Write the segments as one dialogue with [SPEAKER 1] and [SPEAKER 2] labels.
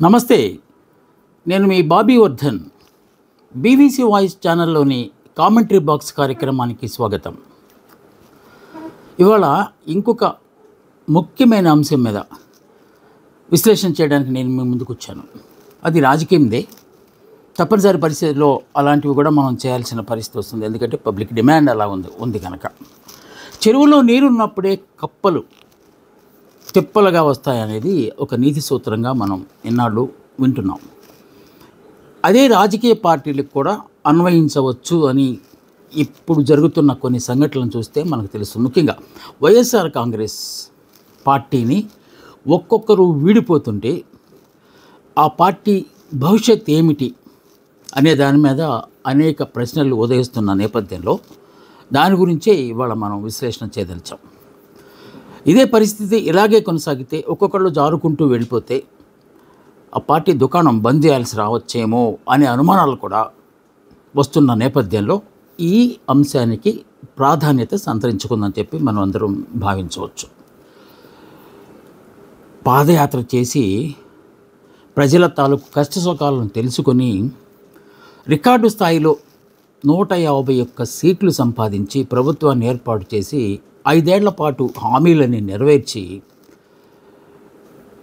[SPEAKER 1] నమస్తే, నేను మీ బాబీ వర్ధన్. బీబీసీ వాయిస్ ఛానల్లోని కామెంటరీ బాక్స్ కార్యక్రమానికి స్వాగతం. ఇవాళ ఇంకొక ముఖ్యమైన అంశం మీద విశ్లేషణ చేయడానికి నేను మీ ముందుకు వచ్చాను. అది రాజకీయందే. తప్పనిసరి పరిస్థితుల్లో అలాంటివి కూడా మనం చేయాల్సిన పరిస్థితి వస్తుంది. ఎందుకంటే పబ్లిక్ డిమాండ్ అలా ఉంది కనుక. చెరువులో నీరున్నప్పుడే కప్పలు తిప్పలుగా వస్తాయనేది ఒక నీతి సూత్రంగా మనం ఇన్నాళ్ళు వింటున్నాం. అదే రాజకీయ పార్టీలకు కూడా అన్వయించవచ్చు అని ఇప్పుడు జరుగుతున్న కొన్ని సంఘటనలను చూస్తే మనకు తెలుసు. ముఖ్యంగా వైఎస్ఆర్ కాంగ్రెస్ పార్టీని ఒక్కొక్కరు వీడిపోతుంటే ఆ పార్టీ భవిష్యత్ ఏమిటి అనే దాని మీద అనేక ప్రశ్నలు ఉదయిస్తున్న నేపథ్యంలో దాని గురించే ఇవాళ మనం విశ్లేషణ చేయదలిచాం. ఇదే పరిస్థితి ఇలాగే కొనసాగితే ఒక్కొక్కళ్ళు జారుకుంటూ వెళ్ళిపోతే ఆ పార్టీ దుకాణం బంద్ చేయాల్సి రావచ్చేమో అనే అనుమానాలు కూడా వస్తున్న నేపథ్యంలో ఈ అంశానికి ప్రాధాన్యత సంతరించుకుందని చెప్పి మనం అందరం భావించవచ్చు. పాదయాత్ర చేసి ప్రజల తాలూకు కష్టసుఖాలను తెలుసుకొని రికార్డు స్థాయిలో 151 సీట్లు సంపాదించి ప్రభుత్వాన్ని ఏర్పాటు చేసి 5 ఏళ్ల పాటు హామీలని నెరవేర్చి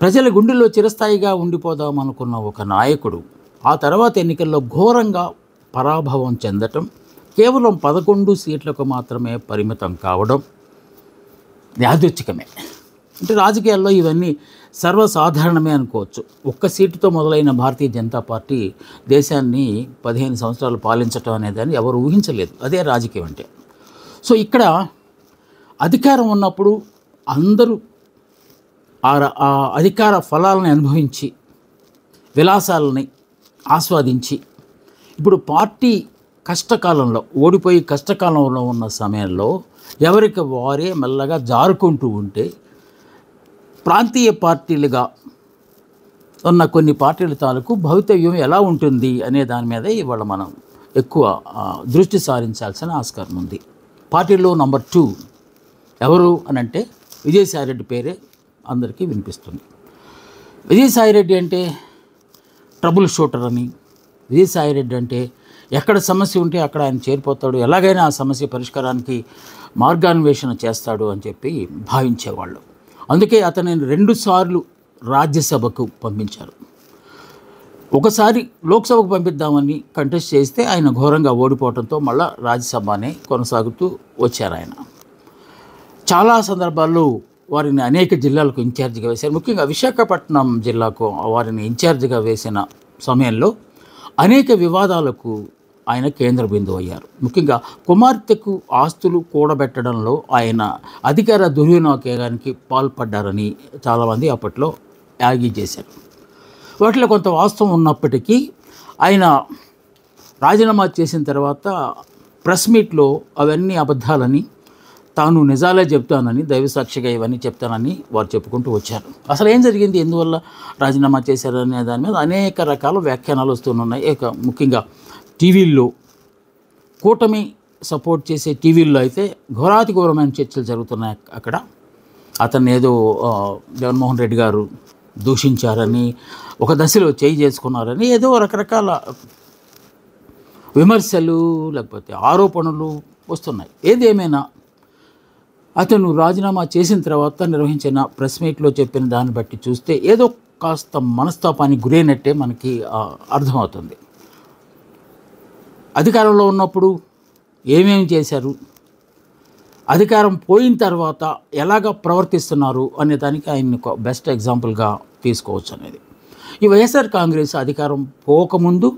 [SPEAKER 1] ప్రజల గుండెల్లో చిరస్థాయిగా ఉండిపోదామనుకున్న ఒక నాయకుడు ఆ తర్వాత ఎన్నికల్లో ఘోరంగా పరాభవం చెందటం, కేవలం 11 సీట్లకు మాత్రమే పరిమితం కావడం యాదృచ్ఛికమే. అంటే రాజకీయాల్లో ఇవన్నీ సర్వసాధారణమే అనుకోవచ్చు. ఒక్క సీటుతో మొదలైన భారతీయ జనతా పార్టీ దేశాన్ని 15 సంవత్సరాలు పాలించటం అనేదాన్ని ఎవరు ఊహించలేదు. అదే రాజకీయం అంటే. సో ఇక్కడ అధికారం ఉన్నప్పుడు అందరూ ఆ అధికార ఫలాలను అనుభవించి విలాసాలని ఆస్వాదించి, ఇప్పుడు పార్టీ కష్టకాలంలో ఓడిపోయి కష్టకాలంలో ఉన్న సమయంలో ఎవరికి వారే మెల్లగా జారుకుంటూ ఉంటే ప్రాంతీయ పార్టీలుగా ఉన్న కొన్ని పార్టీల తాలూకు భవితవ్యం ఎలా ఉంటుంది అనే దాని మీద ఇవాళ మనం ఎక్కువ దృష్టి సారించాల్సిన ఆస్కారం ఉంది. పార్టీలో నంబర్ 2 ఎవరు అనంటే విజయసాయిరెడ్డి పేరే అందరికీ వినిపిస్తుంది. విజయసాయిరెడ్డి అంటే ట్రబుల్ షూటర్ అని, విజయసాయిరెడ్డి అంటే ఎక్కడ సమస్య ఉంటే అక్కడ ఆయన చేరిపోతాడు, ఎలాగైనా ఆ సమస్య పరిష్కారానికి మార్గాన్వేషణ చేస్తాడు అని చెప్పి భావించేవాళ్ళు. అందుకే అతనిని 2 సార్లు రాజ్యసభకు పంపించారు. ఒకసారి లోక్సభకు పంపిద్దామని కంటెస్ట్ చేస్తే ఆయన ఘోరంగా ఓడిపోవడంతో మళ్ళీ రాజ్యసభనే కొనసాగుతూ వచ్చారు. ఆయన చాలా సందర్భాల్లో వారిని అనేక జిల్లాలకు ఇన్ఛార్జిగా వేశారు. ముఖ్యంగా విశాఖపట్నం జిల్లాకు వారిని ఇన్ఛార్జిగా వేసిన సమయంలో అనేక వివాదాలకు ఆయన కేంద్ర బిందువు అయ్యారు. ముఖ్యంగా కుమార్తెకు ఆస్తులు కూడబెట్టడంలో ఆయన అధికార దుర్వినియోగానికి పాల్పడ్డారని చాలామంది అప్పట్లో యాగి చేశారు. వాటిలో కొంత వాస్తవం ఉన్నప్పటికీ ఆయన రాజీనామా చేసిన తర్వాత ప్రెస్ మీట్లో అవన్నీ అబద్ధాలని, తాను నిజాలే చెప్తానని, దైవసాక్షిగా ఇవన్నీ చెప్తానని వారు చెప్పుకుంటూ వచ్చారు. అసలు ఏం జరిగింది, ఎందువల్ల రాజీనామా చేశారనే దాని మీద అనేక రకాల వ్యాఖ్యానాలు వస్తున్నాయి. ముఖ్యంగా టీవీల్లో, కూటమి సపోర్ట్ చేసే టీవీల్లో అయితే ఘోరాతి ఘోరమైన చర్చలు జరుగుతున్నాయి. అక్కడ అతన్ని ఏదో జగన్మోహన్ రెడ్డి గారు దూషించారని, ఒక దశలో చేయి చేసుకున్నారని ఏదో రకరకాల విమర్శలు లేకపోతే ఆరోపణలు వస్తున్నాయి. ఏదేమైనా అతను రాజీనామా చేసిన తర్వాత నిర్వహించిన ప్రెస్ మీట్లో చెప్పిన దాన్ని బట్టి చూస్తే ఏదో కాస్త మనస్తాపానికి గురైనట్టే మనకి అర్థమవుతుంది. అధికారంలో ఉన్నప్పుడు ఏమేమి చేశారు, అధికారం పోయిన తర్వాత ఎలాగ ప్రవర్తిస్తున్నారు అనే దానికి ఆయన్ని బెస్ట్ ఎగ్జాంపుల్గా తీసుకోవచ్చు అనేది. ఈ వైఎస్ఆర్ కాంగ్రెస్ అధికారం పోకముందు,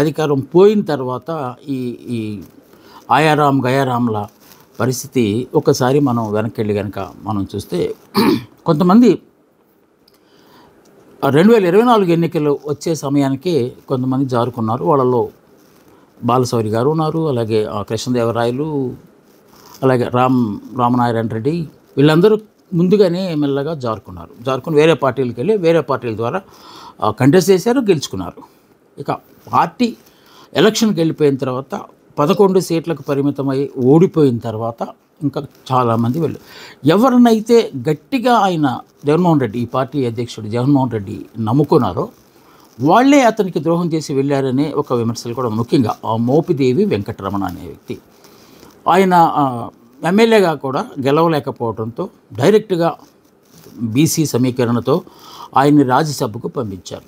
[SPEAKER 1] అధికారం పోయిన తర్వాత ఈ ఆయారాం గయారాంల పరిస్థితి ఒకసారి మనం వెనక్కి వెళ్ళి కనుక మనం చూస్తే కొంతమంది 2024 ఎన్నికలు వచ్చే సమయానికి కొంతమంది జారుకున్నారు. వాళ్ళలో బాలశౌరి గారు ఉన్నారు, అలాగే కృష్ణదేవరాయలు, అలాగే రామనారాయణ రెడ్డి, వీళ్ళందరూ ముందుగానే మెల్లగా జారుకుని వేరే పార్టీలకు వెళ్ళి వేరే పార్టీల ద్వారా కంటెస్ట్ చేశారు, గెలుచుకున్నారు. ఇక పార్టీ ఎలక్షన్కి వెళ్ళిపోయిన తర్వాత 11 సీట్లకు పరిమితమై ఓడిపోయిన తర్వాత ఇంకా చాలామంది వెళ్ళు ఎవరినైతే గట్టిగా ఆయన జగన్మోహన్ రెడ్డి, ఈ పార్టీ అధ్యక్షుడు జగన్మోహన్ రెడ్డి నమ్ముకున్నారో వాళ్ళే అతనికి ద్రోహం చేసి వెళ్ళారనే ఒక విమర్శలు కూడా, ముఖ్యంగా ఆ మోపిదేవి వెంకటరమణ అనే వ్యక్తి. ఆయన ఎమ్మెల్యేగా కూడా గెలవలేకపోవడంతో డైరెక్ట్గా బీసీ సమీకరణతో ఆయన్ని రాజ్యసభకు పంపించారు.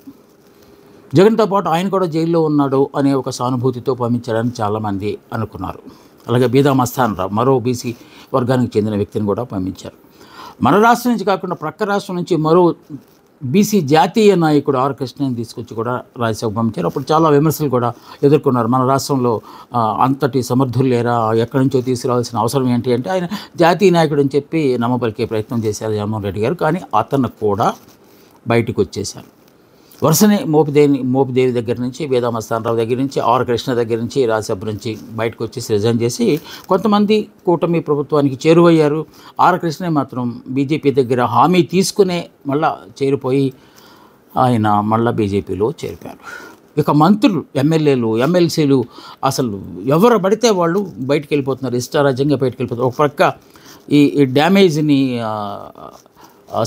[SPEAKER 1] జగన్తో పాటు ఆయన కూడా జైల్లో ఉన్నాడు అనే ఒక సానుభూతితో పంపించారని చాలామంది అనుకున్నారు. అలాగే బీదా మస్తాన్ రావు, మరో బీసీ వర్గానికి చెందిన వ్యక్తిని కూడా పంపించారు. మన రాష్ట్రం నుంచి కాకుండా ప్రక్క రాష్ట్రం నుంచి మరో బీసీ జాతీయ నాయకుడు ఆర్ కృష్ణని తీసుకొచ్చి కూడా రాజ్యసభకు పంపించారు. అప్పుడు చాలా విమర్శలు కూడా ఎదుర్కొన్నారు. మన రాష్ట్రంలో అంతటి సమర్థులు లేరా, ఎక్కడి నుంచో తీసుకురావాల్సిన అవసరం ఏంటి అంటే, ఆయన జాతీయ నాయకుడు అని చెప్పి నమ్మబలికే ప్రయత్నం చేశారు జగన్మోహన్ రెడ్డి గారు. కానీ అతను కూడా బయటకు వచ్చేశారు. వరుసనే మోపిదేవి దగ్గర నుంచి, బీదా మస్తాన్ రావు దగ్గర నుంచి, ఆర్ కృష్ణ దగ్గర నుంచి, రాజ్యసభ నుంచి బయటకు వచ్చేసి రిజైన్ చేసి కొంతమంది కూటమి ప్రభుత్వానికి చేరువయ్యారు. ఆర్ కృష్ణ మాత్రం బీజేపీ దగ్గర హామీ తీసుకునే మళ్ళా చేరిపోయి ఆయన మళ్ళా బీజేపీలో చేరిపారు. ఇక మంత్రులు, ఎమ్మెల్యేలు, ఎమ్మెల్సీలు అసలు ఎవరు పడితే వాళ్ళు బయటికి వెళ్ళిపోతున్నారు, ఇష్టారాజ్యంగా బయటకు వెళ్ళిపోతున్నారు. ఒక పక్క ఈ డ్యామేజ్ని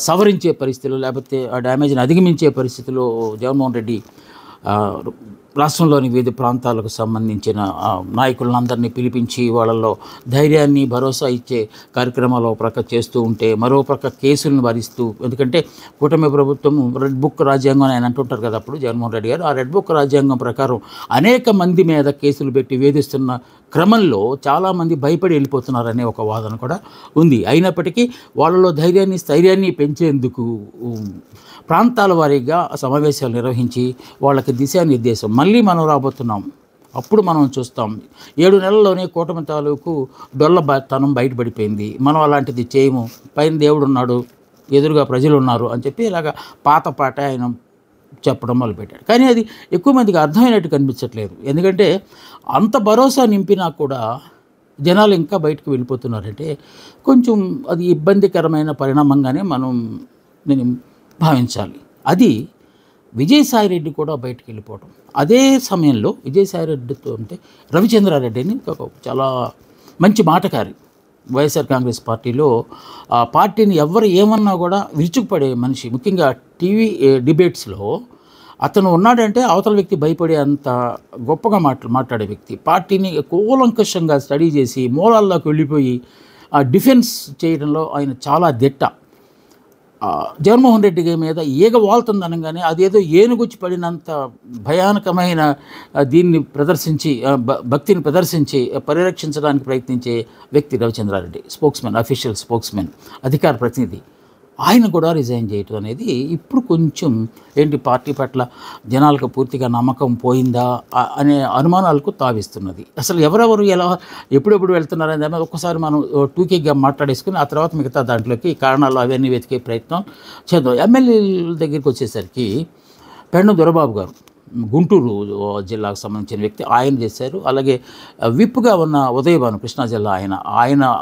[SPEAKER 1] సవరించే పరిస్థితులు, లేకపోతే ఆ డ్యామేజ్ని అధిగమించే పరిస్థితుల్లో జగన్మోహన్ రెడ్డి రాష్ట్రంలోని వివిధ ప్రాంతాలకు సంబంధించిన నాయకులందరినీ పిలిపించి వాళ్ళల్లో ధైర్యాన్ని, భరోసా ఇచ్చే కార్యక్రమాలు ఒక ప్రక్క చేస్తూ ఉంటే, మరో ప్రక్క కేసులను భరిస్తూ, ఎందుకంటే కూటమి ప్రభుత్వం రెడ్ బుక్ రాజ్యాంగం ఆయన అంటుంటారు కదా అప్పుడు జగన్మోహన్ రెడ్డి గారు, ఆ రెడ్ బుక్ రాజ్యాంగం ప్రకారం అనేక మంది మీద కేసులు పెట్టి వేధిస్తున్న క్రమంలో చాలామంది భయపడి వెళ్ళిపోతున్నారనే ఒక వాదన కూడా ఉంది. అయినప్పటికీ వాళ్ళలో ధైర్యాన్ని, స్థైర్యాన్ని పెంచేందుకు ప్రాంతాల వారీగా సమావేశాలు నిర్వహించి వాళ్ళకి దిశానిర్దేశం, మళ్ళీ మనం రాబోతున్నాం, అప్పుడు మనం చూస్తాం, 7 నెలల్లోనే కూటమి తాలూకు డొల్లతనం బయటపడిపోయింది, మనం అలాంటిది చేయము, పైన దేవుడు ఉన్నాడు, ఎదురుగా ప్రజలు ఉన్నారు అని చెప్పి ఇలాగ పాత పాట ఆయన చెప్పడం మొదలుపెట్టాడు. కానీ అది ఎక్కువ మందికి అర్థమైనట్టు కనిపించట్లేదు. ఎందుకంటే అంత భరోసా నింపినా కూడా జనాలు ఇంకా బయటకు వెళ్ళిపోతున్నారంటే కొంచెం అది ఇబ్బందికరమైన పరిణామంగానే నేను భావించాలి. అది విజయసాయిరెడ్డి కూడా బయటకు వెళ్ళిపోవడం. అదే సమయంలో విజయసాయిరెడ్డితో అంటే రవిచంద్రారెడ్డి అని చాలా మంచి మాటకారి, వైఎస్ఆర్ కాంగ్రెస్ పార్టీలో ఆ పార్టీని ఎవరు ఏమన్నా కూడా విరుచుకుపడే మనిషి. ముఖ్యంగా టీవీ డిబేట్స్లో అతను ఉన్నాడంటే అవతల వ్యక్తి భయపడే అంత గొప్పగా మాట్లాడే వ్యక్తి. పార్టీని కూలంకషంగా స్టడీ చేసి మూలాల్లోకి వెళ్ళిపోయి డిఫెన్స్ చేయడంలో ఆయన చాలా దిట్ట. జగన్మోహన్ రెడ్డి మీద ఈగ వాళ్తుంది అనగానే అదేదో ఏనుగుచ్చి పడినంత భయానకమైన దీన్ని ప్రదర్శించి, భక్తిని ప్రదర్శించి పరిరక్షించడానికి ప్రయత్నించే వ్యక్తి రవిచంద్రారెడ్డి, స్పోక్స్మెన్, అఫీషియల్ స్పోక్స్మెన్, అధికార ప్రతినిధి. ఆయన కూడా రిజైన్ చేయటం అనేది ఇప్పుడు కొంచెం ఏంటి, పార్టీ పట్ల జనాలకు పూర్తిగా నమ్మకం పోయిందా అనే అనుమానాలకు తావిస్తున్నది. అసలు ఎవరెవరు ఎలా ఎప్పుడెప్పుడు వెళ్తున్నారనే దాని మీద ఒక్కసారి మనం టూకీగా మాట్లాడేసుకుని ఆ తర్వాత మిగతా దాంట్లోకి కారణాలు అవన్నీ వెతికే ప్రయత్నం చేద్దాం. ఎమ్మెల్యేల దగ్గరికి వచ్చేసరికి పెండం దొరబాబు గారు, గుంటూరు జిల్లాకు సంబంధించిన వ్యక్తి, ఆయన చేశారు. అలాగే విప్పుగా ఉన్న ఉదయభాను, కృష్ణా జిల్లా,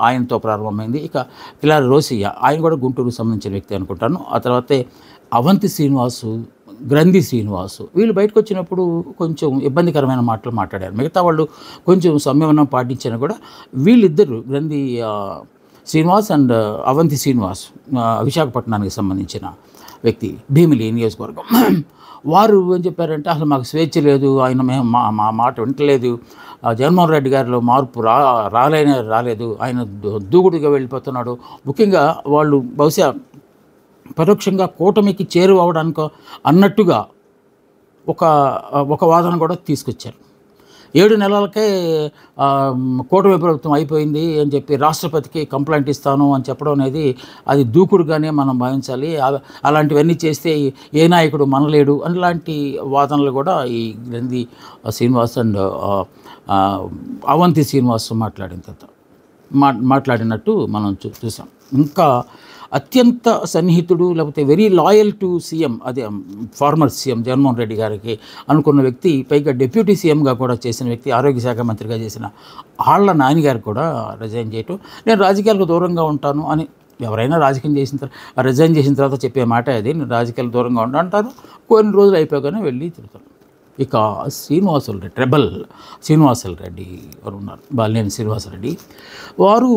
[SPEAKER 1] ఆయనతో ప్రారంభమైంది. ఇక కిలారి రోసియ్య, ఆయన కూడా గుంటూరుకు సంబంధించిన వ్యక్తి అనుకుంటాను. ఆ తర్వాతే అవంతి శ్రీనివాసు, గ్రంథి శ్రీనివాసు, వీళ్ళు బయటకు వచ్చినప్పుడు కొంచెం ఇబ్బందికరమైన మాటలు మాట్లాడారు. మిగతా వాళ్ళు కొంచెం సంయమనం పాటించినా కూడా వీళ్ళిద్దరు, గ్రంథి శ్రీనివాస్ అండ్ అవంతి శ్రీనివాస్, విశాఖపట్నానికి సంబంధించిన వ్యక్తి, భీమిలి నియోజకవర్గం, వారు ఏం చెప్పారంటే అసలు మాకు స్వేచ్ఛ లేదు, ఆయన మా మాట వింటలేదు, జగన్మోహన్ రెడ్డి గారిలో మార్పు రాలేదు, ఆయన దూకుడుగా వెళ్ళిపోతున్నాడు. ముఖ్యంగా వాళ్ళు బహుశా పరోక్షంగా కూటమికి చేరువవడానికో అన్నట్టుగా ఒక వాదన కూడా తీసుకొచ్చారు. 7 నెలలకే కూటమి ప్రభుత్వం అయిపోయింది అని చెప్పి రాష్ట్రపతికి కంప్లైంట్ ఇస్తాను అని చెప్పడం అనేది అది దూకుడుగానే మనం భావించాలి. అలాంటివన్నీ చేస్తే ఏ నాయకుడు మనలేడు అలాంటి వాదనలు కూడా ఈ గ్రంథి శ్రీనివాస్ అండ్ అవంతి శ్రీనివాస్ మాట్లాడినట్టు మనం చూసాం. ఇంకా అత్యంత సన్నిహితుడు, లేకపోతే వెరీ లాయల్ టు సీఎం, అదే ఫార్మర్ సీఎం జగన్మోహన్ రెడ్డి గారికి అనుకున్న వ్యక్తి, పైగా డిప్యూటీ సీఎంగా కూడా చేసిన వ్యక్తి, ఆరోగ్య శాఖ మంత్రిగా చేసిన ఆళ్ల నానిగారు కూడా రిజైన్ చేయటం. నేను రాజకీయాలకు దూరంగా ఉంటాను అని ఎవరైనా రాజకీయం చేసిన తర్వాత, రిజైన్ చేసిన తర్వాత చెప్పే మాట అది, నేను రాజకీయాలకు దూరంగా ఉంటాను, కొన్ని రోజులు అయిపోగానే వెళ్ళి తిరుగుతాను. ఇక ట్రెబల్ శ్రీనివాసరెడ్డి వారు ఉన్నారు, బాలినేని శ్రీనివాసరెడ్డి, వారు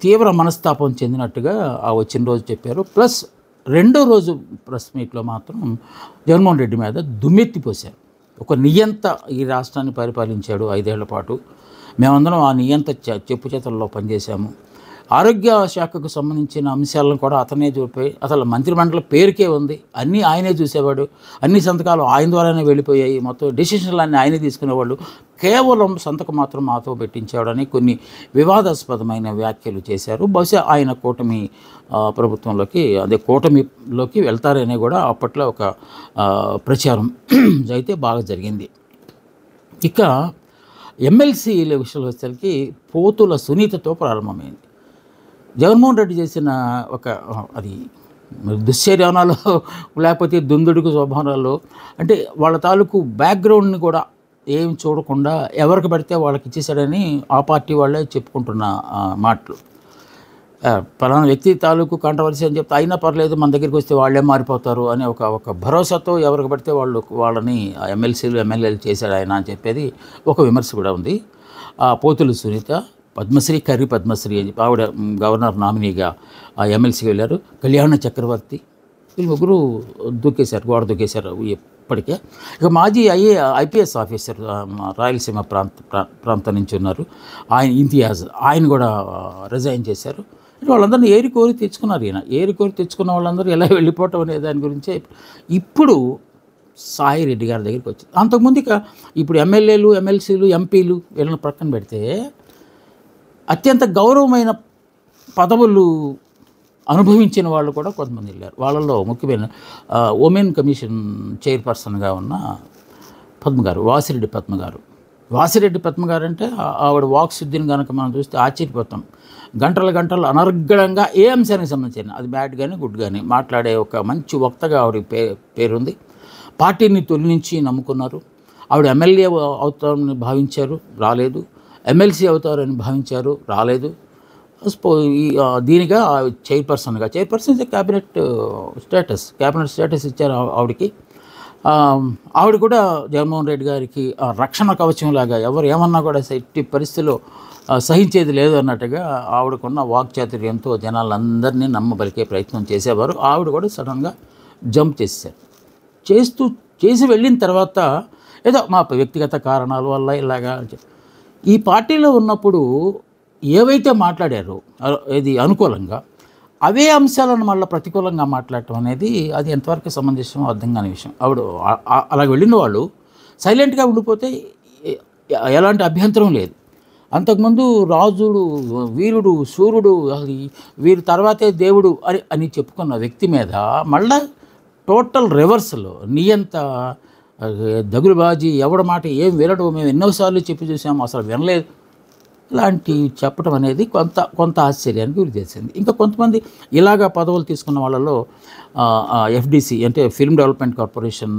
[SPEAKER 1] తీవ్ర మనస్తాపం చెందినట్టుగా వచ్చిన రోజు చెప్పారు. ప్లస్ రెండో రోజు ప్రెస్ మీట్లో మాత్రం జగన్మోహన్ రెడ్డి మీద దుమ్మెత్తిపోశారు. ఒక నియంత ఈ రాష్ట్రాన్ని పరిపాలించాడు 5 ఏళ్ల పాటు. మేమందరం ఆ నియంత చెప్పు చేతల్లో పనిచేశాము. ఆరోగ్య శాఖకు సంబంధించిన అంశాలను కూడా అతనే చూపిపోయి అసలు మంత్రిమండలి పేరుకే ఉంది, అన్నీ ఆయనే చూసేవాడు, అన్ని సంతకాలు ఆయన ద్వారానే వెళ్ళిపోయాయి, మొత్తం డెసిషన్లన్నీ ఆయనే తీసుకునేవాళ్ళు, కేవలం సంతకం మాత్రం మాతో పెట్టించాడని కొన్ని వివాదాస్పదమైన వ్యాఖ్యలు చేశారు. బహుశా ఆయన కూటమి ప్రభుత్వంలోకి అదే కూటమిలోకి వెళ్తారనే కూడా అప్పట్లో ఒక ప్రచారం అయితే బాగా జరిగింది. ఇక ఎమ్మెల్సీల విషయంలో వచ్చేసరికి పోతుల సునీతతో ప్రారంభమైంది. జగన్మోహన్ రెడ్డి చేసిన ఒక అది దుశ్చర్యనాలో లేకపోతే దుందుడుకు స్వభావాల్లో అంటే వాళ్ళ తాలూకు బ్యాక్గ్రౌండ్ని కూడా ఏం చూడకుండా ఎవరికి పడితే వాళ్ళకి ఇచ్చేసాడని ఆ పార్టీ వాళ్ళే చెప్పుకుంటున్న మాటలు. పలానా వ్యక్తి తాలూకు కాంట్రవర్సీ అని చెప్తే అయినా పర్లేదు, మన దగ్గరికి వస్తే వాళ్ళే మారిపోతారు అనే ఒక భరోసాతో ఎవరికి పడితే వాళ్ళని ఎమ్మెల్సీలు ఎమ్మెల్యేలు చేశాడు ఆయన అని చెప్పేది ఒక విమర్శ కూడా ఉంది. పోతుల సునీత, పద్మశ్రీ, కర్రీ పద్మశ్రీ అని చెప్పి ఆవిడ గవర్నర్ నామినీగా ఆ ఎమ్మెల్సీకి వెళ్ళారు. కళ్యాణ చక్రవర్తి, వీళ్ళు ముగ్గురు దూకేశారు, గోడ దూకేశారు ఇప్పటికే. ఇక మాజీ ఐపీఎస్ ఆఫీసర్ రాయలసీమ ప్రాంతం నుంచి ఉన్నారు ఆయన, ఇంతియాజ్, ఆయన కూడా రిజైన్ చేశారు. వాళ్ళందరినీ ఏరి కోరి తెచ్చుకున్నారు. ఏరి కోరి తెచ్చుకున్న వాళ్ళందరూ ఎలా వెళ్ళిపోవటం అనే దాని గురించే ఇప్పుడు సాయి రెడ్డి గారి దగ్గరికి వచ్చింది. అంతకుముందు ఇక ఇప్పుడు ఎమ్మెల్యేలు, ఎమ్మెల్సీలు, ఎంపీలు వీళ్ళని ప్రక్కన పెడితే అత్యంత గౌరవమైన పదవులు అనుభవించిన వాళ్ళు కూడా కొంతమంది వెళ్ళారు. వాళ్ళల్లో ముఖ్యమైన ఉమెన్ కమిషన్ చైర్పర్సన్గా ఉన్న పద్మ గారు, వాసిరెడ్డి పద్మ గారు. వాసిరెడ్డి పద్మ గారు అంటే ఆవిడ వాక్శుద్ధిని కనుక మనం చూస్తే ఆశ్చర్యపోతాం. గంటలు అనర్గళంగా ఏ అంశానికి సంబంధించిన అది బ్యాడ్ కానీ గుడ్ కానీ మాట్లాడే ఒక మంచి వక్తగా ఆవిడ పేరుంది. పార్టీని తొలి నుంచి నమ్ముకున్నారు. ఆవిడ ఎమ్మెల్యే అవుతారని భావించారు, రాలేదు. ఎమ్మెల్సీ అవుతారని భావించారు, రాలేదు. దీనిగా చైర్పర్సన్ క్యాబినెట్ స్టేటస్ ఇచ్చారు ఆవిడకి. ఆవిడ కూడా జగన్మోహన్ రెడ్డి గారికి రక్షణ కవచంలాగా ఎవరు ఏమన్నా కూడా ఎట్టి పరిస్థితిలో సహించేది లేదు అన్నట్టుగా ఆవిడకున్న వాక్చాతుర్యంతో జనాలందరినీ నమ్మబలికే ప్రయత్నం చేసేవారు. ఆవిడ కూడా సడన్గా జంప్ చేసి వెళ్ళిన తర్వాత ఏదో మా వ్యక్తిగత కారణాల వల్ల ఇలాగా ఈ పార్టీలో ఉన్నప్పుడు ఏవైతే మాట్లాడారో ఇది అనుకూలంగా అవే అంశాలను మళ్ళీ ప్రతికూలంగా మాట్లాడటం అనేది అది ఎంతవరకు సమంజసమో అర్థం కాని విషయం. ఆవిడ అలా వెళ్ళిన వాళ్ళు సైలెంట్గా ఉండిపోతే ఎలాంటి అభ్యంతరం లేదు. అంతకుముందు రాజుడు, వీరుడు, సూర్యుడు, వీరి తర్వాతే దేవుడు అని చెప్పుకున్న వ్యక్తి మీద మళ్ళా టోటల్ రివర్స్లో నియంత దగులుబాజీ, ఎవడ మాట ఏం వినడు, మేము ఎన్నోసార్లు చెప్పి చూసాము అసలు వినలేదు, ఇలాంటి చెప్పడం అనేది కొంత ఆశ్చర్యానికి గురి చేసింది. ఇంకా కొంతమంది ఇలాగ పదవులు తీసుకున్న వాళ్ళలో ఎఫ్డిసి అంటే ఫిల్మ్ డెవలప్మెంట్ కార్పొరేషన్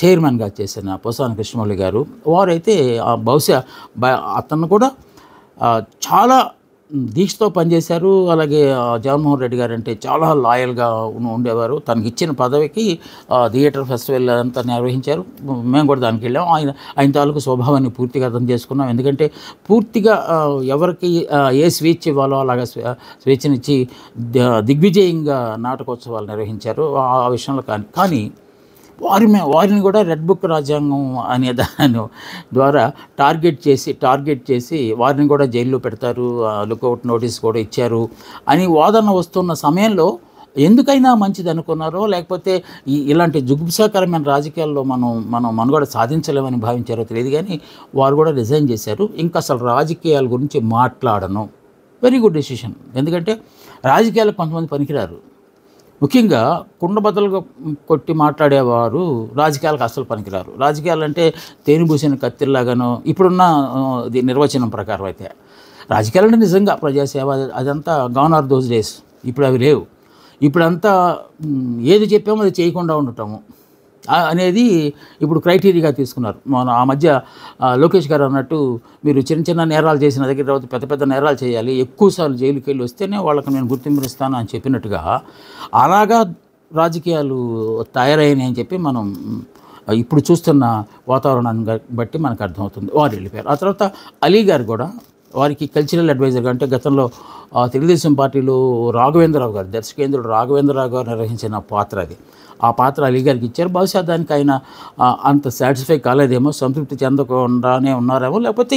[SPEAKER 1] చైర్మన్గా చేసిన పోసాని కృష్ణమౌళి గారు, వారైతే బహుశా అతను కూడా చాలా దీక్షతో పనిచేశారు. అలాగే జగన్మోహన్ రెడ్డి గారు అంటే చాలా లాయల్గా ఉండేవారు. తనకి ఇచ్చిన పదవికి థియేటర్ ఫెస్టివల్ అంతా నిర్వహించారు. మేము కూడా దానికి వెళ్ళాం. ఆయన తాలూకు స్వభావాన్ని పూర్తిగా అర్థం చేసుకున్నాం. ఎందుకంటే పూర్తిగా ఎవరికి ఏ స్వేచ్ఛ ఇవ్వాలో అలాగా స్వేచ్ఛనిచ్చి దిగ్విజయంగా నాటకోత్సవాలు నిర్వహించారు. ఆ విషయంలో కానీ వారిని కూడా రెడ్ బుక్ రాజ్యాంగం అనే దాని ద్వారా టార్గెట్ చేసి వారిని కూడా జైల్లో పెడతారు, లుకౌట్ నోటీస్ కూడా ఇచ్చారు అని వాదన వస్తున్న సమయంలో ఎందుకైనా మంచిది అనుకున్నారో లేకపోతే ఇలాంటి జుగుప్సాకరమైన రాజకీయాల్లో మనం మనుగడ సాధించలేమని భావించారో తెలియదు, కానీ వారు కూడా రిజైన్ చేశారు. ఇంకా అసలు రాజకీయాల గురించి మాట్లాడను. Very good decision. ఎందుకంటే రాజకీయాలకు కొంతమంది పనికిరారు. ముఖ్యంగా కుండబద్దలుగా కొట్టి మాట్లాడేవారు రాజకీయాలకు అసలు పనికిరారు. రాజకీయాలు అంటే తేనెబూసిన కత్తిలాగానో ఇప్పుడున్న నిర్వచనం ప్రకారం అయితే రాజకీయాలు అంటే నిజంగా ప్రజాసేవ అదంతా గాన్ ఆర్ దోస్ డేస్. ఇప్పుడు అవి లేవు. ఇప్పుడంతా ఏది చెప్పామో అది చేయకుండా ఉండటము అనేది ఇప్పుడు క్రైటీరియాగా తీసుకున్నారు. మన ఆ మధ్య లోకేష్ గారు అన్నట్టు మీరు చిన్న నేరాలు చేసిన దగ్గర తర్వాత పెద్ద నేరాలు చేయాలి, ఎక్కువసార్లు జైలుకి వెళ్ళి వస్తేనే వాళ్ళకి నేను గుర్తింపునిస్తాను అని చెప్పినట్టుగా అలాగా రాజకీయాలు తయారయ్యాయని అని చెప్పి మనం ఇప్పుడు చూస్తున్న వాతావరణాన్ని బట్టి మనకు అర్థమవుతుంది. వారు వెళ్ళిపోయారు. ఆ తర్వాత అలీ గారు కూడా వారికి కల్చరల్ అడ్వైజర్గా, అంటే గతంలో తెలుగుదేశం పార్టీలో రాఘవేంద్రరావు గారు, దర్శకేంద్రుడు రాఘవేంద్రరావు గారు నిర్వహించిన పాత్ర అది. ఆ పాత్ర అలీ గారికి ఇచ్చారు. బహుశా దానికి ఆయన అంత సాటిస్ఫై కాలేదేమో, సంతృప్తి చెందకుండానే ఉన్నారేమో, లేకపోతే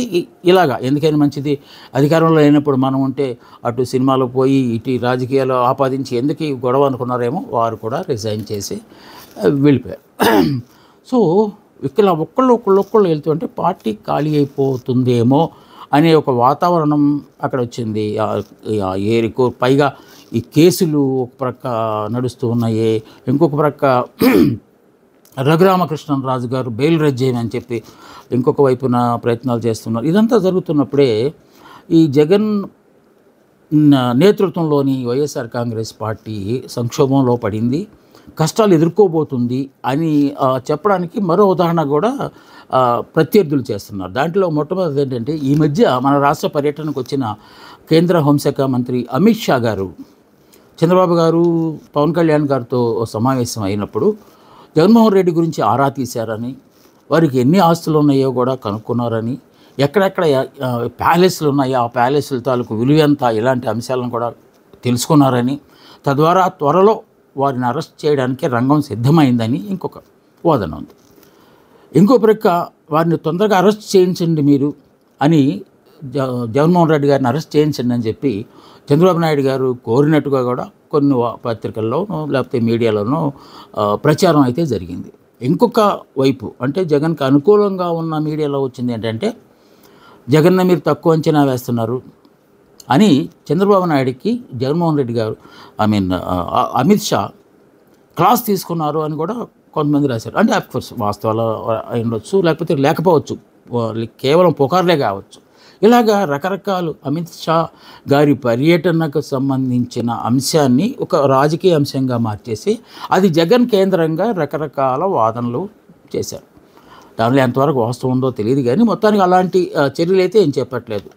[SPEAKER 1] ఇలాగా ఎందుకైనా మంచిది, అధికారంలో లేనప్పుడు మనం ఉంటే అటు సినిమాలో పోయి ఇటు రాజకీయాలు ఆపాదించి ఎందుకు ఈ గొడవ అనుకున్నారేమో, వారు కూడా రిజైన్ చేసి వెళ్ళిపోయారు. సో ఇక్కడ ఒకళ్ళు వెళ్తుంటే పార్టీ ఖాళీ అయిపోతుందేమో అనే ఒక వాతావరణం అక్కడ వచ్చింది. పైగా ఈ కేసులు ఒక ప్రక్క నడుస్తూ ఉన్నాయి, ఇంకొక ప్రక్క రఘురామకృష్ణరాజు గారు బెయిల్ రద్దు చేయమని చెప్పి ఇంకొక వైపున ప్రయత్నాలు చేస్తున్నారు. ఇదంతా జరుగుతున్నప్పుడే ఈ జగన్ నేతృత్వంలోని వైఎస్ఆర్ కాంగ్రెస్ పార్టీ సంక్షోభంలో పడింది, కష్టాలు ఎదుర్కోబోతుంది అని చెప్పడానికి మరో ఉదాహరణ కూడా ప్రత్యర్థులు చేస్తున్నారు. దాంట్లో మొట్టమొదటి ఏంటంటే, ఈ మధ్య మన రాష్ట్ర పర్యటనకు వచ్చిన కేంద్ర హోంశాఖ మంత్రి అమిత్ షా గారు చంద్రబాబు గారు పవన్ కళ్యాణ్ గారితో సమావేశం అయినప్పుడు జగన్మోహన్ రెడ్డి గురించి ఆరా తీశారని, వారికి ఎన్ని ఆస్తులు ఉన్నాయో కూడా కనుక్కున్నారని, ఎక్కడెక్కడ ప్యాలెస్లు ఉన్నాయో ఆ ప్యాలెస్ల తాలూకు విలువ ఎంత, ఇలాంటి అంశాలను కూడా తెలుసుకున్నారని, తద్వారా త్వరలో వారిని అరెస్ట్ చేయడానికి రంగం సిద్ధమైందని ఇంకొక వాదన ఉంది. ఇంకో ప్రక్క వారిని తొందరగా అరెస్ట్ చేయించండి మీరు అని, జగన్మోహన్ రెడ్డి గారిని అరెస్ట్ చేయించండి అని చెప్పి చంద్రబాబు నాయుడు గారు కోరినట్టుగా కూడా కొన్ని పత్రికల్లోనూ లేకపోతే మీడియాలోనూ ప్రచారం అయితే జరిగింది. ఇంకొక వైపు అంటే జగన్కి అనుకూలంగా ఉన్న మీడియాలో వచ్చింది ఏంటంటే, జగన్ని మీరు తక్కువ అంచనా వేస్తున్నారు అని చంద్రబాబు నాయుడికి జగన్మోహన్ రెడ్డి గారు అమిత్ షా క్లాస్ తీసుకున్నారు అని కూడా కొంతమంది రాశారు. అంటే అఫ్కోర్స్ వాస్తవాలు ఉండొచ్చు, లేకపోతే లేకపోవచ్చు, కేవలం పుకార్లే కావచ్చు. ఇలాగా రకరకాలు అమిత్ షా గారి పర్యటనకు సంబంధించిన అంశాన్ని ఒక రాజకీయ అంశంగా మార్చేసి అది జగన్ కేంద్రంగా రకరకాల వాదనలు చేశారు. దానిలో ఎంతవరకు వాస్తవం ఉందో తెలియదు, కానీ మొత్తానికి అలాంటి చర్యలు అయితే ఏం చెప్పట్లేదు.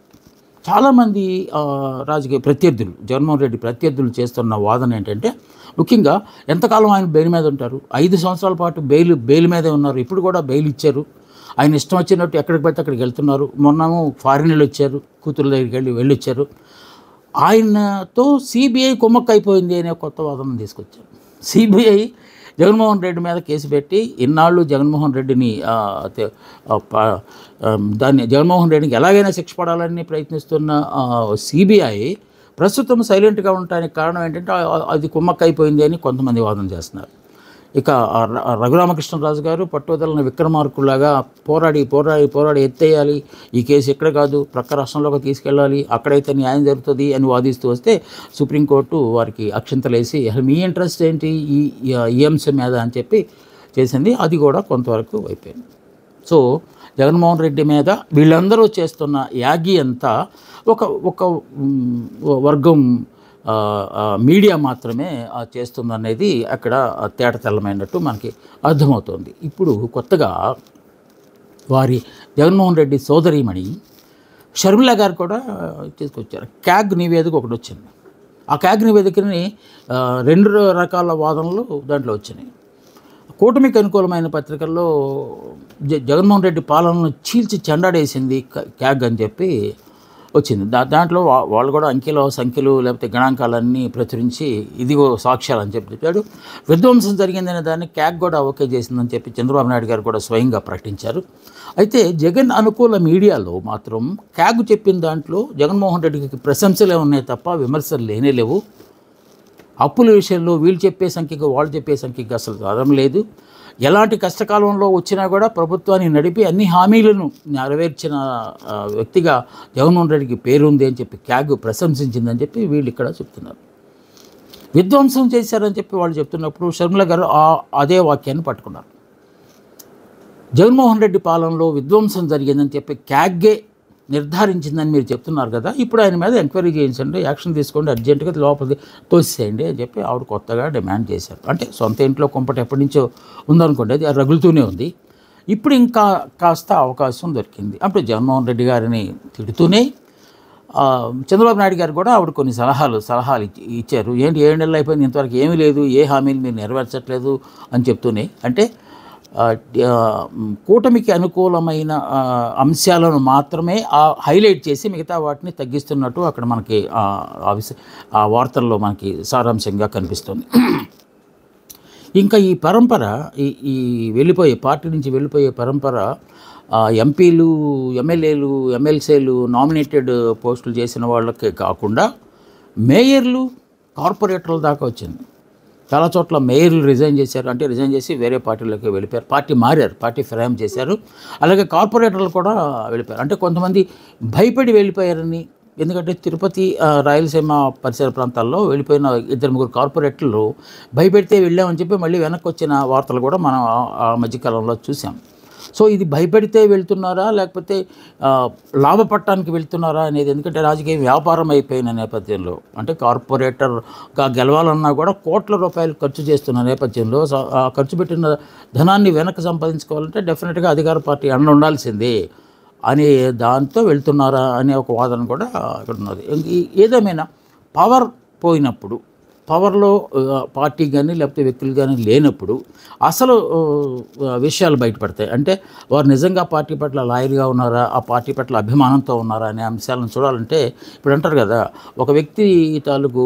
[SPEAKER 1] చాలామంది రాజకీయ ప్రత్యర్థులు, జగన్మోహన్ రెడ్డి ప్రత్యర్థులు చేస్తున్న వాదన ఏంటంటే, ముఖ్యంగా ఎంతకాలం ఆయన బెయిల్ మీద ఉంటారు, 5 సంవత్సరాల పాటు బెయిల్ మీదే ఉన్నారు, ఇప్పుడు కూడా బెయిల్ ఇచ్చారు, ఆయన ఇష్టం వచ్చినట్టు ఎక్కడికి పడితే అక్కడికి వెళ్తున్నారు, మొన్నము ఫారిన్లు వచ్చారు, కూతురు దగ్గరికి వెళ్ళొచ్చారు, ఆయనతో సిబిఐ కుమ్మక్క అయిపోయింది అనే కొత్త వాదన తీసుకొచ్చారు. సిబిఐ జగన్మోహన్ రెడ్డి మీద కేసు పెట్టి ఇన్నాళ్ళు జగన్మోహన్ రెడ్డిని జగన్మోహన్ రెడ్డికి ఎలాగైనా శిక్ష పడాలని ప్రయత్నిస్తున్న సిబిఐ ప్రస్తుతం సైలెంట్గా ఉండటానికి కారణం ఏంటంటే అది కుమ్మక్క అయిపోయింది అని కొంతమంది వాదన చేస్తున్నారు. ఇక రఘురామకృష్ణరాజు గారు పట్టుదలని విక్రమార్కులాగా పోరాడి ఎత్తేయాలి, ఈ కేసు ఇక్కడ కాదు ప్రక్క రాష్ట్రంలోకి తీసుకెళ్ళాలి, అక్కడైతే న్యాయం జరుగుతుంది అని వాదిస్తూ వస్తే సుప్రీంకోర్టు వారికి అక్షింతలేసి మీ ఇంట్రెస్ట్ ఏంటి ఈ అంశం మీద అని చెప్పి చేసింది. అది కూడా కొంతవరకు అయిపోయింది. సో జగన్మోహన్ రెడ్డి మీద వీళ్ళందరూ చేస్తున్న యాగి అంతా ఒక వర్గం మీడియా మాత్రమే చేస్తుందనేది అక్కడ తేటతెల్లమైనట్టు మనకి అర్థమవుతుంది. ఇప్పుడు కొత్తగా వారి జగన్మోహన్ రెడ్డి సోదరీమణి షర్మిల గారు కూడా తీసుకొచ్చారు. క్యాగ్ నివేదిక ఒకటి వచ్చింది. ఆ క్యాగ్ నివేదికని 2 రకాల వాదనలు దాంట్లో వచ్చినాయి. కూటమికి అనుకూలమైన పత్రికల్లో జగన్మోహన్ రెడ్డి పాలనను చీల్చి చెండాడేసింది క్యాగ్ అని చెప్పి వచ్చింది. దాంట్లో వాళ్ళు కూడా సంఖ్యలు లేకపోతే గణాంకాలన్నీ ప్రచురించి ఇదిగో సాక్ష్యాలు అని చెప్పాడు. విధ్వంసం జరిగిందనే దాన్ని క్యాగ్ కూడా ఓకే చేసిందని చెప్పి చంద్రబాబు నాయుడు గారు కూడా స్వయంగా ప్రకటించారు. అయితే జగన్ అనుకూల మీడియాలో మాత్రం క్యాగ్ చెప్పిన దాంట్లో జగన్మోహన్ రెడ్డికి ప్రశంసలే ఉన్నాయి తప్ప విమర్శలు లేనేలేవు. అప్పుల విషయంలో వీళ్ళు చెప్పే సంఖ్యకు వాళ్ళు చెప్పే సంఖ్యకు అసలు ఆధారం లేదు. ఎలాంటి కష్టకాలంలో వచ్చినా కూడా ప్రభుత్వాన్ని నడిపి అన్ని హామీలను నెరవేర్చిన వ్యక్తిగా జగన్మోహన్ రెడ్డికి పేరుంది అని చెప్పి క్యాగ్ ప్రశంసించిందని చెప్పి వీళ్ళు ఇక్కడ చెప్తున్నారు. విధ్వంసం చేశారని చెప్పి వాళ్ళు చెప్తున్నప్పుడు షర్మిల గారు అదే వాక్యాన్ని పట్టుకున్నారు. జగన్మోహన్ రెడ్డి పాలనలో విధ్వంసం జరిగిందని చెప్పి క్యాగ్గే నిర్ధారించిందని మీరు చెప్తున్నారు కదా, ఇప్పుడు ఆయన మీద ఎంక్వైరీ చేయించండి, యాక్షన్ తీసుకోండి, అర్జెంటుగా లోపలికి తోసేయండి అని చెప్పి ఆవిడ కొత్తగా డిమాండ్ చేశారు. అంటే సొంత ఇంట్లో కుంపటి ఎప్పటి నుంచో ఉందనుకోండి, అది రగులుతూనే ఉంది. ఇప్పుడు ఇంకా కాస్త అవకాశం దొరికింది. అప్పుడు జగన్మోహన్ రెడ్డి గారిని తిడుతూనే చంద్రబాబు నాయుడు గారు కూడా ఆవిడ కొన్ని సలహాలు ఇచ్చారు. ఏంటి 7 నెలలు అయిపోయింది, ఇంతవరకు ఏమీ లేదు, ఏ హామీలు మీరు నెరవేర్చట్లేదు అని చెప్తూనే, అంటే కూటమికి అనుకూలమైన అంశాలను మాత్రమే హైలైట్ చేసి మిగతా వాటిని తగ్గిస్తున్నట్టు అక్కడ మనకి ఆ వార్తల్లో మనకి సారాంశంగా కనిపిస్తుంది. ఇంకా ఈ పరంపర ఈ వెళ్ళిపోయే పార్టీ నుంచి వెళ్ళిపోయే పరంపర ఎంపీలు, ఎమ్మెల్యేలు, ఎమ్మెల్సీలు నామినేటెడ్ పోస్టులు చేసిన వాళ్ళకే కాకుండా మేయర్లు, కార్పొరేటర్ల దాకా వచ్చింది. చాలా చోట్ల మేయర్లు రిజైన్ చేశారు, అంటే రిజైన్ చేసి వేరే పార్టీలోకి వెళ్ళిపోయారు, పార్టీ మారారు, పార్టీ ఫిరాయింపు చేశారు. అలాగే కార్పొరేటర్లు కూడా వెళ్ళిపోయారు. అంటే కొంతమంది భయపడి వెళ్ళిపోయారని, ఎందుకంటే తిరుపతి, రాయలసీమ పరిసర ప్రాంతాల్లో వెళ్ళిపోయిన 2-3 కార్పొరేటర్లు భయపెడితే వెళ్ళామని చెప్పి మళ్ళీ వెనక్కి వచ్చిన వార్తలు కూడా మనం ఆ మధ్యకాలంలో చూసాం. సో ఇది భయపెడితే వెళ్తున్నారా లేకపోతే లాభపడటానికి వెళ్తున్నారా అనేది, ఎందుకంటే రాజకీయ వ్యాపారం అయిపోయిన నేపథ్యంలో, అంటే కార్పొరేటర్గా గెలవాలన్నా కూడా కోట్ల రూపాయలు ఖర్చు చేస్తున్న నేపథ్యంలో ఖర్చు పెట్టిన ధనాన్ని వెనక్కి సంపాదించుకోవాలంటే డెఫినెట్గా అధికార పార్టీ అండ ఉండాల్సిందే అనే దాంతో వెళ్తున్నారా అనే ఒక వాదన కూడా ఇక్కడ ఉన్నది. ఏదేమైనా పవర్ పోయినప్పుడు, పవర్లో పార్టీ కానీ లేకపోతే వ్యక్తులు కానీ లేనప్పుడు అసలు విషయాలు బయటపడతాయి. అంటే వారు నిజంగా పార్టీ పట్ల లాయల్గా ఉన్నారా, ఆ పార్టీ పట్ల అభిమానంతో ఉన్నారా అనే అంశాలను చూడాలంటే, ఇప్పుడు అంటారు కదా, ఒక వ్యక్తి తాలూకు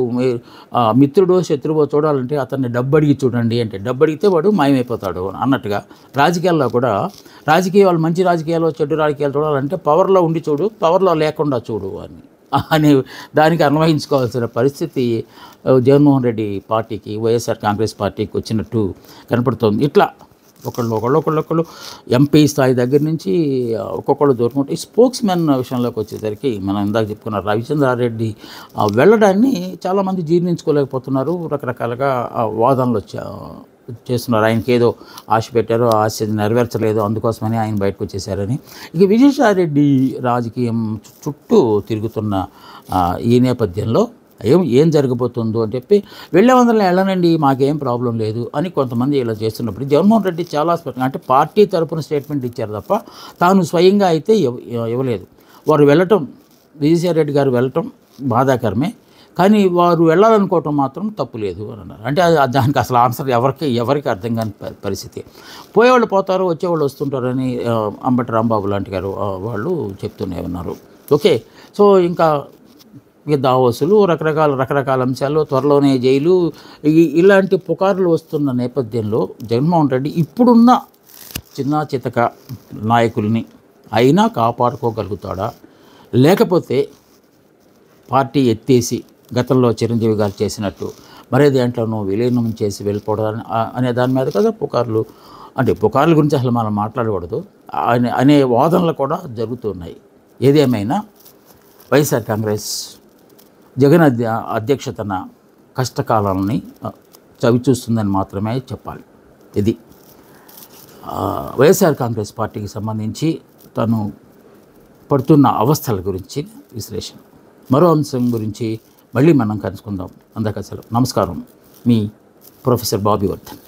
[SPEAKER 1] మిత్రుడో శత్రువో చూడాలంటే అతన్ని డబ్బు అడిగి చూడండి అంటే, డబ్బు అడిగితే వాడు మాయమైపోతాడు అన్నట్టుగా రాజకీయాల్లో కూడా రాజకీయాలు, మంచి రాజకీయాలు చెడు రాజకీయాలు చూడాలంటే పవర్లో ఉండి చూడు, పవర్లో లేకుండా చూడు అని దానికి అన్వయించుకోవాల్సిన పరిస్థితి జగన్మోహన్ రెడ్డి పార్టీకి, వైఎస్ఆర్ కాంగ్రెస్ పార్టీకి వచ్చినట్టు కనపడుతోంది. ఇట్లా ఒకళ్ళు ఎంపీ స్థాయి దగ్గర నుంచి ఒక్కొక్కళ్ళు దూరుకుంటే, ఈ స్పోక్స్ మెన్ విషయంలోకి వచ్చేసరికి మనం ఇందాక చెప్పుకున్న రవిచంద్రారెడ్డి వెళ్ళడాన్ని చాలామంది జీర్ణించుకోలేకపోతున్నారు. రకరకాలుగా వాదనలు చేస్తున్నారు. ఆయనకి ఏదో ఆశ పెట్టారో, ఆ ఆశ నెరవేర్చలేదు, అందుకోసమని ఆయన బయటకు వచ్చేసారని. ఇక విజయసాయిరెడ్డి రాజకీయం చుట్టూ తిరుగుతున్న ఈ నేపథ్యంలో ఏం జరగబోతుందో అని చెప్పి వెళ్ళేవందరూ వెళ్ళనండి, మాకేం ప్రాబ్లం లేదు అని కొంతమంది ఇలా చేస్తున్నప్పుడు, జగన్మోహన్ రెడ్డి చాలా స్పష్టంగా, అంటే పార్టీ తరపున స్టేట్మెంట్ ఇచ్చారు తప్ప తాను స్వయంగా అయితే ఇవ్వలేదు. వారు వెళ్ళటం, విజయసాయిరెడ్డి గారు వెళ్ళటం బాధాకరమే, కానీ వారు వెళ్ళాలనుకోవటం మాత్రం తప్పు లేదు అని అన్నారు. అంటే దానికి అసలు ఆన్సర్ ఎవరికి అర్థం కాని పరిస్థితి. పోయేవాళ్ళు పోతారు, వచ్చేవాళ్ళు వస్తుంటారని అంబటి రాంబాబు లాంటి గారు వాళ్ళు చెప్తూనే ఉన్నారు. ఓకే, సో ఇంకా దావోసులు, రకరకాల అంశాలు, త్వరలోనే జైలు, ఇలాంటి పుకార్లు వస్తున్న నేపథ్యంలో జగన్మోహన్ రెడ్డి ఇప్పుడున్న చిన్న చితక నాయకుల్ని అయినా కాపాడుకోగలుగుతాడా, లేకపోతే పార్టీ ఎత్తేసి గతంలో చిరంజీవి గారు చేసినట్టు మరే దేంట్లోనూ విలీనం చేసి వెళ్ళిపోవడం అనే దాని మీద కదా పుకార్లు, అంటే పుకార్ల గురించి అసలు మనం మాట్లాడకూడదు అనే వాదనలు కూడా జరుగుతున్నాయి. ఏదేమైనా వైఎస్ఆర్ కాంగ్రెస్ జగన్ అధ్యక్షతన కష్టకాలాలని చవిచూస్తుందని మాత్రమే చెప్పాలి. ఇది వైఎస్ఆర్ కాంగ్రెస్ పార్టీకి సంబంధించి తను పడుతున్న అవస్థల గురించి విశ్లేషణ. మరో అంశం గురించి మళ్ళీ మనం కలుసుకుందాం. అందాక సెలవు. నమస్కారం, మీ ప్రొఫెసర్ బాబీ వర్ధన్.